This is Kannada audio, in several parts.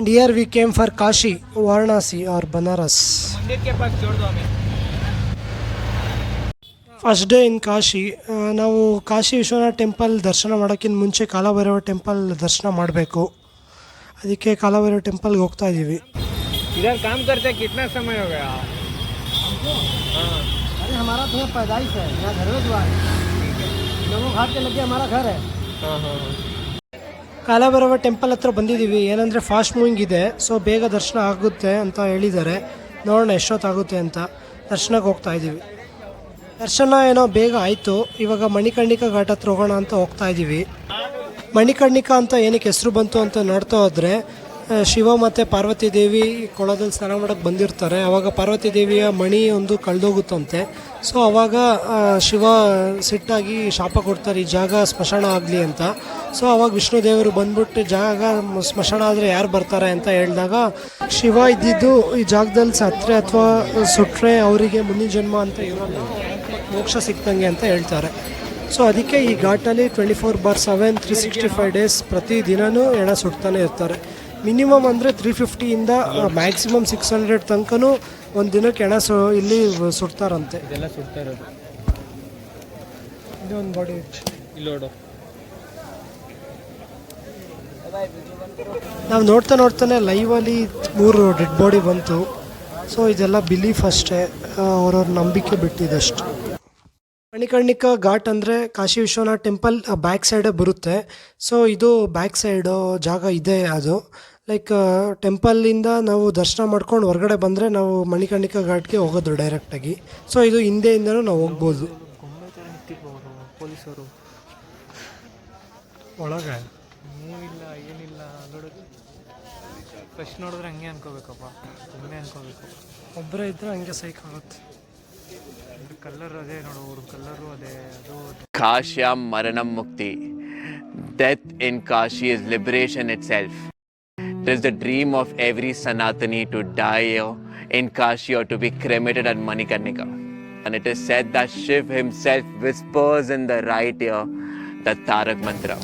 And here we came for Kashi, Varanasi or Banaras. मंदिर के पास छोड़ दो हमें. First day in Kashi. ನಾವು ಕಾಶಿ ವಿಶ್ವನಾಥ್ ಟೆಂಪಲ್ ದರ್ಶನ ಮಾಡೋಕ್ಕಿಂತ ಮುಂಚೆ ಕಾಲಭೈರವ ಟೆಂಪಲ್ ದರ್ಶನ ಮಾಡಬೇಕು. ಅದಕ್ಕೆ ಕಾಲಭೈರವ ಟೆಂಪಲ್ಗೆ ಹೋಗ್ತಾ ಇದ್ದೀವಿ. इधर काम करते कितना समय हो गया? अरे हमारा तो पैदाइश है, यहाँ घर में द्वार नमो घाट के लगे हमारा घर है. ಕಾಲಭೈರವ ಟೆಂಪಲ್ ಹತ್ರ ಬಂದಿದ್ದೀವಿ. ಏನಂದರೆ ಫಾಸ್ಟ್ ಮೂವಿಂಗ್ ಇದೆ, ಸೊ ಬೇಗ ದರ್ಶನ ಆಗುತ್ತೆ ಅಂತ ಹೇಳಿದ್ದಾರೆ. ನೋಡೋಣ ಎಷ್ಟೊತ್ತಾಗುತ್ತೆ ಅಂತ. ದರ್ಶನಕ್ಕೆ ಹೋಗ್ತಾ ಇದ್ದೀವಿ. ದರ್ಶನ ಏನೋ ಬೇಗ ಆಯಿತು. ಇವಾಗ ಮಣಿಕರ್ಣಿಕಾ ಘಾಟ್ ಹತ್ರ ಹೋಗೋಣ ಅಂತ ಹೋಗ್ತಾ ಇದ್ದೀವಿ. ಮಣಿಕರ್ಣಿಕಾ ಅಂತ ಏನಕ್ಕೆ ಹೆಸರು ಬಂತು ಅಂತ ನೋಡ್ತಾ ಹೋದರೆ, ಶಿವ ಮತ್ತು ಪಾರ್ವತಿ ದೇವಿ ಕೊಳದಲ್ಲಿ ಸ್ನಾನ ಮಾಡೋಕ್ಕೆ ಬಂದಿರ್ತಾರೆ. ಆವಾಗ ಪಾರ್ವತಿ ದೇವಿಯ ಮಣಿ ಒಂದು ಕಳೆದೋಗುತ್ತಂತೆ. ಸೊ ಆವಾಗ ಶಿವ ಸಿಟ್ಟಾಗಿ ಶಾಪ ಕೊಡ್ತಾರೆ, ಈ ಜಾಗ ಸ್ಮಶಾನ ಆಗಲಿ ಅಂತ. ಸೊ ಆವಾಗ ವಿಷ್ಣು ದೇವರು ಬಂದ್ಬಿಟ್ಟು ಜಾಗ ಸ್ಮಶಾನ ಆದರೆ ಯಾರು ಬರ್ತಾರೆ ಅಂತ ಹೇಳಿದಾಗ, ಶಿವ ಇದ್ದಿದ್ದು ಈ ಜಾಗದಲ್ಲಿ ಸತ್ತರೆ ಅಥವಾ ಸುಟ್ಟರೆ ಅವರಿಗೆ ಮುಂದಿನ ಜನ್ಮ ಅಂತ ಇರೋಲ್ಲ, ಮೋಕ್ಷ ಸಿಕ್ತಂಗೆ ಅಂತ ಹೇಳ್ತಾರೆ. ಸೊ ಅದಕ್ಕೆ ಈ ಘಾಟಲ್ಲಿ 24/7 365 ಡೇಸ್ ಪ್ರತಿದಿನವೂ ಹೆಣ ಸುಡ್ತಾನೆ ಇರ್ತಾರೆ. ಮಿನಿಮಮ್ ಅಂದರೆ 350ಇಂದ ಮ್ಯಾಕ್ಸಿಮಮ್ 600 ತನಕನೂ ಒಂದು ದಿನಕ್ಕೆ ಹೆಣ ಇಲ್ಲಿ ಸುಡ್ತಾರಂತೆ. ಇದೆಲ್ಲ ಸುಡ್ತಾ ಇರೋದು. ಇದು ಒಂದು ಬಾಡಿ ಇಲ್ಲೋಡು. ನಾವು ನೋಡ್ತಾನೆ ಲೈವಲ್ಲಿ 3 ಡೆಡ್ ಬಾಡಿ ಬಂತು. ಸೊ ಇದೆಲ್ಲ ಬಿಲೀಫ್ ಅಷ್ಟೇ, ಅವ್ರವ್ರ ನಂಬಿಕೆ ಬಿಟ್ಟಿದ್ದಷ್ಟು. ಮಣಿಕರ್ಣಿಕಾ ಘಾಟ್ ಅಂದರೆ ಕಾಶಿ ವಿಶ್ವನಾಥ್ ಟೆಂಪಲ್ ಬ್ಯಾಕ್ ಸೈಡೇ ಬರುತ್ತೆ. ಸೊ ಇದು ಬ್ಯಾಕ್ ಸೈಡು ಜಾಗ ಇದೆ. ಅದು ಲೈಕ್ ಟೆಂಪಲ್ಲಿಂದ ನಾವು ದರ್ಶನ ಮಾಡ್ಕೊಂಡು ಹೊರಗಡೆ ಬಂದರೆ ನಾವು ಮಣಿಕರ್ಣಿಕಾ ಘಾಟ್ಗೆ ಹೋಗೋದು ಡೈರೆಕ್ಟಾಗಿ. ಸೊ ಇದು ಹಿಂದೆಯಿಂದನೂ ನಾವು ಹೋಗ್ಬೋದು. ಪೊಲೀಸರು ಒಳಗೆ ಏನಿಲ್ಲ ಏನಿಲ್ಲ ನೋಡೋದು. ಫಸ್ಟ್ ನೋಡಿದ್ರೆ ಹಂಗೆ ಅನ್ಕೋಬೇಕಪ್ಪ, ಸುಮ್ಮನೆ ಅನ್ಕೋಬೇಕು. ಒಬ್ಬರೇ ಇದ್ದರೆ ಹಂಗೆ ಸೈಕ್ ಆಗುತ್ತೆ. ಕಲರ್ ಅದೇ ನೋಡು, ಅವ್ರ ಕಲರು ಅದೇ. ಅದು Kashyam Maranam Mukti. Death in Kashi is liberation itself. It is the dream of every Sanatani to die in Kashi or to be cremated at Manikarnika. And it is said that Shiv himself whispers in the right ear the Tarak Mantra.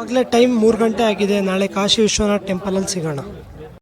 ಆಗಲೇ ಟೈಮ್ 3 ಗಂಟೆ ಆಗಿದೆ. ನಾಳೆ ಕಾಶಿ ವಿಶ್ವನಾಥ್ ಟೆಂಪಲಲ್ಲಿ ಸಿಗೋಣ.